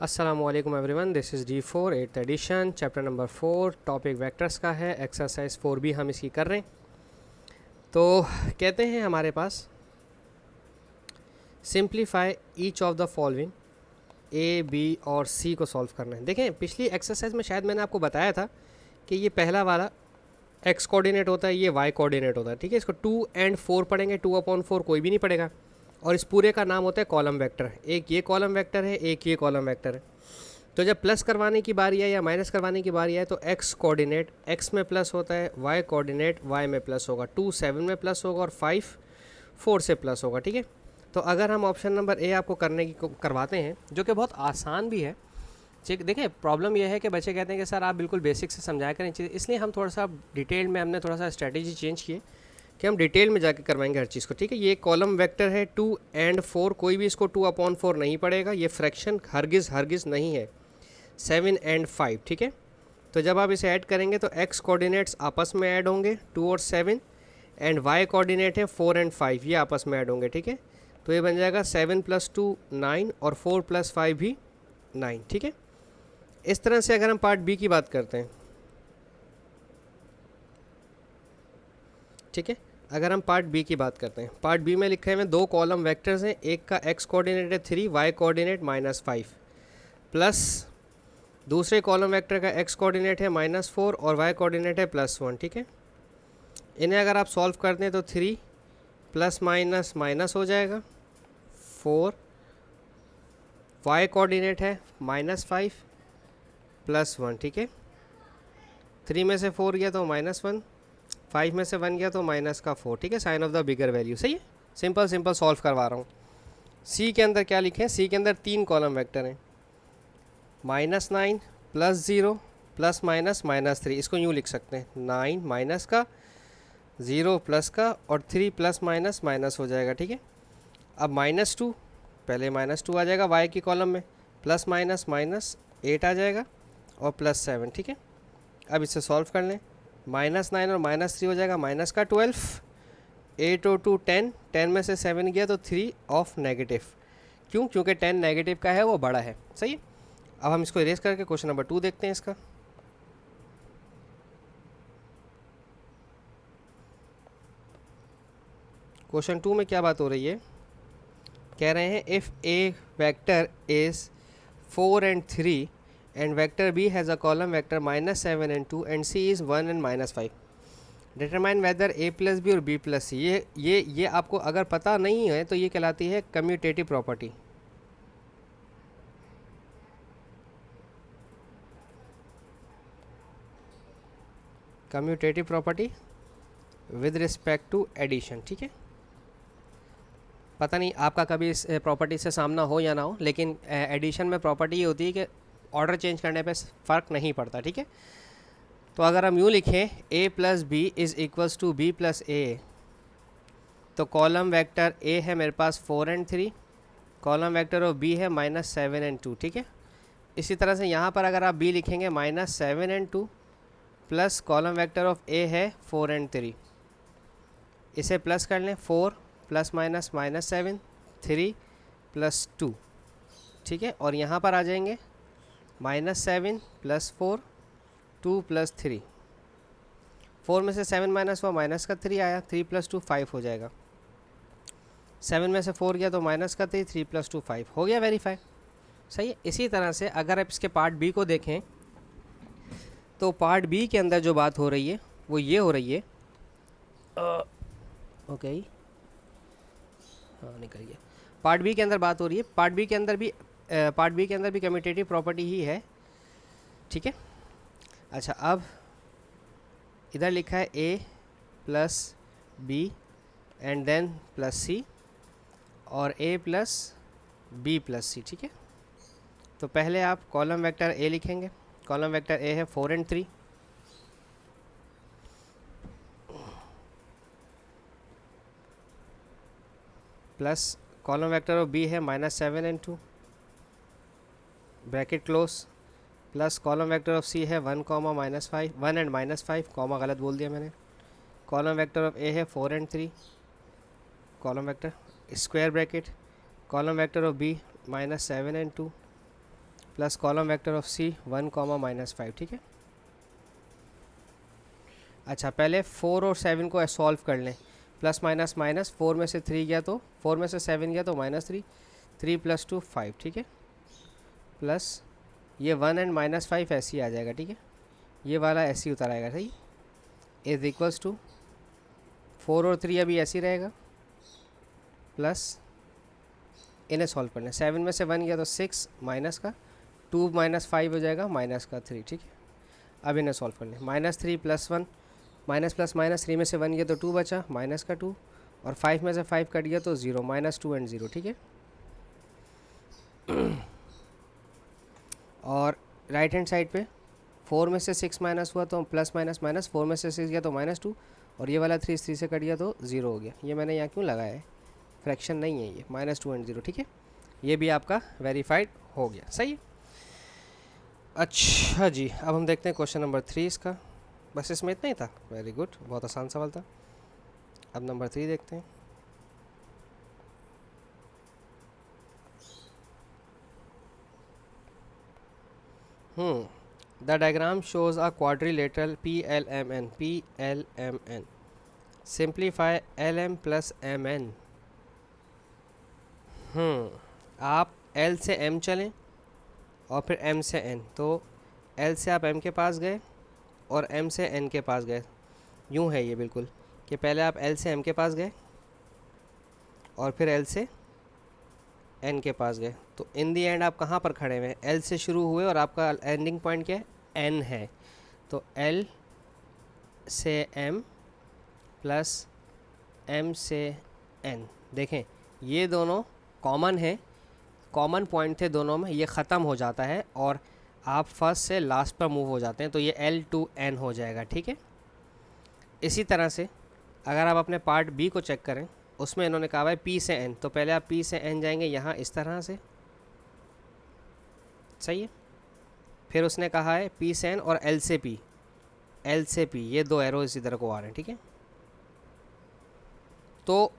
अस्सलामुअलैकुम everyone, this is D4 8th edition, chapter number 4, topic vectors का है। Exercise 4 भी हम इसकी कर रहे हैं। तो कहते हैं हमारे पास simplify each of the following A B और सी को सॉल्व करना है। देखें, पिछली एक्सरसाइज में शायद मैंने आपको बताया था कि ये पहला वाला एक्स कोऑर्डिनेट होता है, ये वाई कोऑर्डिनेट होता है। ठीक है, इसको 2 और 4 पढ़ेंगे, 2/4 कोई भी नहीं पड़ेगा। और इस पूरे का नाम होता है कॉलम वेक्टर। एक ये कॉलम वेक्टर है, एक ये कॉलम वेक्टर है। तो जब प्लस करवाने की बारी आए या माइनस करवाने की बारी आए तो एक्स कोऑर्डिनेट एक्स में प्लस होता है, वाई कोऑर्डिनेट वाई में प्लस होगा, 2 7 में प्लस होगा और 5 4 से प्लस होगा। ठीक है, तो अगर हम ऑप्शन नंबर ए आपको करवाते हैं, जो कि बहुत आसान भी है। ठीक, देखिए प्रॉब्लम यह है कि बच्चे कहते हैं कि सर आप बिल्कुल बेसिक से समझाया करें चीज़ें, इसलिए हम थोड़ा सा डिटेल में हमने थोड़ा सा स्ट्रेटेजी चेंज किए कि हम डिटेल में जाके करवाएंगे हर चीज़ को। ठीक है, ये कॉलम वेक्टर है 2 और 4, कोई भी इसको 2/4 नहीं पड़ेगा। ये फ्रैक्शन हरगिज़ नहीं है 7 और 5। ठीक है, तो जब आप इसे ऐड करेंगे तो एक्स कोऑर्डिनेट्स आपस में ऐड होंगे 2 और 7, एंड वाई कोऑर्डिनेट है 4 और 5, ये आपस में ऐड होंगे। ठीक है, तो ये बन जाएगा 7 + 2 9 और 4 + 5 भी 9। ठीक है, इस तरह से अगर हम पार्ट बी की बात करते हैं, ठीक है, अगर हम पार्ट बी की बात करते हैं, पार्ट बी में लिखे हुए 2 कॉलम वेक्टर्स हैं। एक का एक्स कोऑर्डिनेट है 3, वाई कोऑर्डिनेट -5, प्लस दूसरे कॉलम वेक्टर का एक्स कोऑर्डिनेट है -4 और वाई कोऑर्डिनेट है +1। ठीक है, इन्हें अगर आप सॉल्व करते हैं तो 3 प्लस माइनस माइनस हो जाएगा 4, वाई कोऑर्डिनेट है -5 +1। ठीक है, 3 में से 4 गया तो -1, 5 में से 1 गया तो -4। ठीक है, sign of the bigger value. सही है, सिंपल सॉल्व करवा रहा हूँ। सी के अंदर क्या लिखे हैं? सी के अंदर 3 कॉलम वेक्टर हैं, -9 +0 ±-3। इसको यूँ लिख सकते हैं, 9 माइनस का, 0 प्लस का और 3 ± हो जाएगा। ठीक है, अब -2, पहले -2 आ जाएगा y की कॉलम में, ±-8 आ जाएगा और +7। ठीक है, अब इसे सॉल्व कर लें, -9 और -3 हो जाएगा -12, 8 और 2 10, 10 में से 7 गया तो 3 ऑफ नेगेटिव। क्यों? क्योंकि 10 नेगेटिव का है, वो बड़ा है। सही है, अब हम इसको इरेज करके क्वेश्चन नंबर 2 देखते हैं। इसका क्वेश्चन 2 में क्या बात हो रही है? कह रहे हैं इफ़ ए वेक्टर इज़ 4 और 3 and vector b has a column vector -7 और 2 एंड सी इज़ 1 और -5, डिटरमाइन वेदर ए + बी और बी + सी। ये आपको अगर पता नहीं है तो ये कहलाती है commutative property. Commutative property with respect to addition. ठीक है, पता नहीं आपका कभी इस प्रॉपर्टी से सामना हो या ना हो, लेकिन एडिशन में प्रॉपर्टी ये होती है कि ऑर्डर चेंज करने पे फ़र्क नहीं पड़ता। ठीक है, तो अगर हम यूँ लिखें a + b = b + a, तो कॉलम वेक्टर a है मेरे पास 4 और 3, कॉलम वेक्टर ऑफ b है -7 और 2। ठीक है, इसी तरह से यहाँ पर अगर आप b लिखेंगे -7 और 2 plus column vector of a है 4 और 3, इसे प्लस कर लें, 4 ± -7, 3 + 2। ठीक है, और यहाँ पर आ जाएंगे -7 + 4, 2 + 3, 4 में से 7 माइनस हुआ, -3 आया, 3 + 2 5 हो जाएगा, 7 में से 4 गया तो -3, 3 + 2 5 हो गया, वेरीफाई। सही है, इसी तरह से अगर आप इसके पार्ट बी को देखें तो पार्ट बी के अंदर जो बात हो रही है वो ये हो रही है, ओके हाँ निकल गया। पार्ट बी के अंदर बात हो रही है, पार्ट बी के अंदर भी कम्यूटेटिव प्रॉपर्टी ही है। ठीक है, अच्छा, अब इधर लिखा है a + b and then +c और a + b + c। ठीक है, तो पहले आप कॉलम वेक्टर a लिखेंगे, कॉलम वेक्टर a है 4 और 3, plus column vector of b है -7 और 2, bracket close, plus column vector of c है 1, -5, 1 और -5, कॉमा गलत बोल दिया मैंने, कॉलम वेक्टर ऑफ a है 4 और 3, column vector square bracket, column vector of b -7 और 2 plus column vector of c 1 comma -5, ठीक है। अच्छा, पहले 4 और 7 को सॉल्व कर लें। प्लस माइनस माइनस, 4 में से 3 गया तो 4 में से 7 गया तो -3, 3 + 2 5, ठीक है। प्लस ये 1 एंड -5 ऐसे ही आ जाएगा, ठीक है। ये वाला ऐसे ही उतर आएगा, सही। इज इक्वल्स टू 4 और 3 अभी ऐसे ही रहेगा, प्लस इन्हें सॉल्व करना है। 7 में से 1 गया तो 6 माइनस का 2 -5 हो जाएगा -3, ठीक है। अब इन्हें सॉल्व करना है। -3 + 1 माइनस प्लस माइनस, 3 में से 1 गया तो 2 बचा, -2, और 5 में से 5 कट गया तो 0, -2 एंड 0, ठीक है। और राइट हैंड साइड पे 4 में से 6 माइनस हुआ तो प्लस माइनस माइनस, 4 में से 6 गया तो -2, और ये वाला 3 से कट गया तो 0 हो गया। ये मैंने यहाँ क्यों लगाया है, फ्रैक्शन नहीं है ये, -2 एंड 0, ठीक है। ये भी आपका वेरीफाइड हो गया, सही है। अच्छा जी, अब हम देखते हैं क्वेश्चन नंबर 3 इसका। बस इसमें इतना ही था, वेरी गुड, बहुत आसान सवाल था। अब नंबर 3 देखते हैं। The diagram shows a quadrilateral PLMN simplify LM + MN। आप L से M चलें और फिर M से N, तो L से आप M के पास गए और M से N के पास गए। यूँ है ये बिल्कुल कि पहले आप L से M के पास गए और फिर L से N के पास गए, तो इन दी एंड आप कहाँ पर खड़े हुए हैं, L से शुरू हुए और आपका एंडिंग पॉइंट क्या है, N है। तो L से M प्लस M से N, देखें ये दोनों कॉमन है, कॉमन पॉइंट थे दोनों में, ये ख़त्म हो जाता है और आप फर्स्ट से लास्ट पर मूव हो जाते हैं, तो ये L to N हो जाएगा, ठीक है। इसी तरह से अगर आप अपने पार्ट बी को चेक करें, उसमें इन्होंने कहा है P से N, तो पहले आप P से N जाएंगे यहाँ इस तरह से, सही है। फिर उसने कहा है P से N और L से P, L से P, ये दो एरो इसी तरह को आ रहे हैं, ठीक है। तो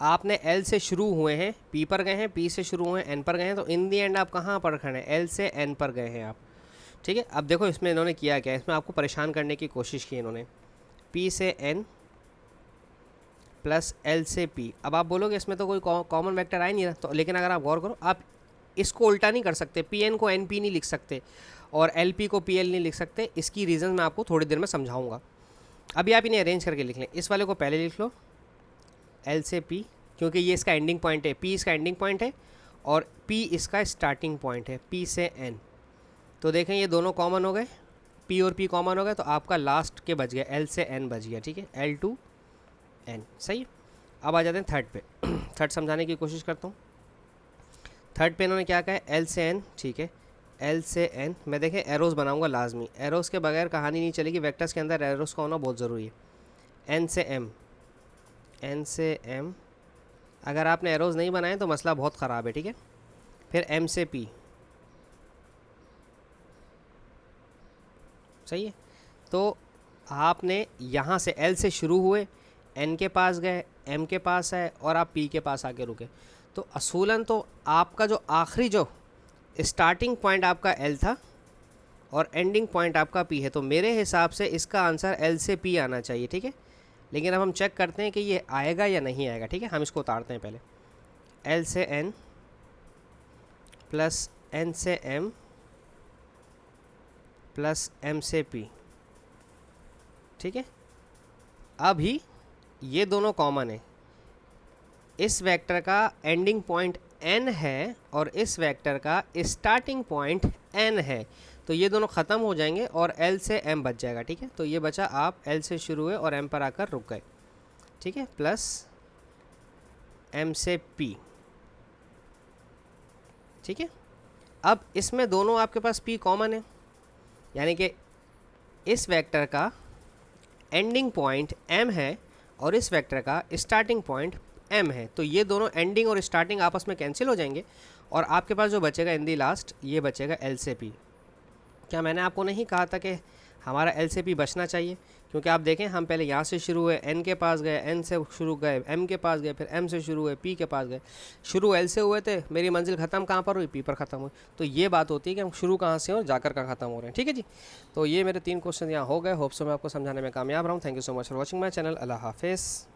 आपने L से शुरू हुए हैं, P पर गए हैं, P से शुरू हुए हैं, N पर गए हैं, तो इन दी एंड आप कहाँ पर खड़े हैं, L से N पर गए हैं आप, ठीक है। अब देखो इसमें इन्होंने किया क्या है, इसमें आपको परेशान करने की कोशिश की इन्होंने, P से N प्लस L से P। अब आप बोलोगे इसमें तो कोई कॉमन वेक्टर आ ही नहीं रहा, तो लेकिन अगर आप गौर करो, आप इसको उल्टा नहीं कर सकते, PN को NP नहीं लिख सकते और LP को PL नहीं लिख सकते। इसकी रीज़न मैं आपको थोड़ी देर में समझाऊंगा। अभी आप इन्हें अरेंज करके लिख लें। इस वाले को पहले लिख लो L से P, क्योंकि ये इसका एंडिंग पॉइंट है, P इसका एंडिंग पॉइंट है और P इसका स्टार्टिंग पॉइंट है, P से N। तो देखें ये दोनों कॉमन हो गए, P और P कॉमन हो गए, तो आपका लास्ट के बच गया, L से N बच गया, ठीक है, L to N, सही है। अब आ जाते हैं थर्ड पे। थर्ड समझाने की कोशिश करता हूँ। थर्ड पे इन्होंने क्या कहा है, L से N, ठीक है, L से N। मैं देखें एरोज़ बनाऊंगा लाजमी, एरोज़ के बगैर कहानी नहीं चलेगी, वेक्टर्स के अंदर एरोज़ का होना बहुत ज़रूरी है। N से M, N से M, अगर आपने एरोज़ नहीं बनाए तो मसला बहुत ख़राब है, ठीक है। फिर M से P, सही है। तो आपने यहाँ से L से शुरू हुए, N के पास गए, M के पास आए और आप P के पास आके रुके। तो असूलन तो आपका जो आखिरी जो स्टार्टिंग पॉइंट आपका L था और एंडिंग पॉइंट आपका P है, तो मेरे हिसाब से इसका आंसर L से P आना चाहिए, ठीक है। लेकिन अब हम चेक करते हैं कि ये आएगा या नहीं आएगा, ठीक है। हम इसको उतारते हैं पहले, L से N प्लस N से M प्लस M से P, ठीक है। अभी ये दोनों कॉमन है, इस वेक्टर का एंडिंग पॉइंट N है और इस वेक्टर का स्टार्टिंग पॉइंट N है, तो ये दोनों ख़त्म हो जाएंगे और L से M बच जाएगा, ठीक है। तो ये बचा, आप L से शुरू हुए और M पर आकर रुक गए, ठीक है, प्लस M से P, ठीक है। अब इसमें दोनों आपके पास P कॉमन है, यानी कि इस वेक्टर का एंडिंग पॉइंट M है और इस वेक्टर का स्टार्टिंग पॉइंट M है, तो ये दोनों एंडिंग और स्टार्टिंग आपस में कैंसिल हो जाएंगे और आपके पास जो बचेगा इन दी लास्ट, ये बचेगा L से P। क्या मैंने आपको नहीं कहा था कि हमारा L से P बचना चाहिए, क्योंकि आप देखें हम पहले यहाँ से शुरू हुए, n के पास गए, n से शुरू गए, m के पास गए, फिर m से शुरू हुए, p के पास गए, शुरू l से हुए थे, मेरी मंजिल ख़त्म कहाँ पर हुई, p पर ख़त्म हुई। तो ये बात होती है कि हम शुरू कहाँ से और जाकर कहाँ ख़त्म हो रहे हैं। ठीक है जी, तो ये मेरे 3 क्वेश्चन यहाँ हो गए। होप सो मैं आपको समझाने में कामयाब रहा हूँ। Thank you so much for watching my channel. अल्लाह हाफिज़।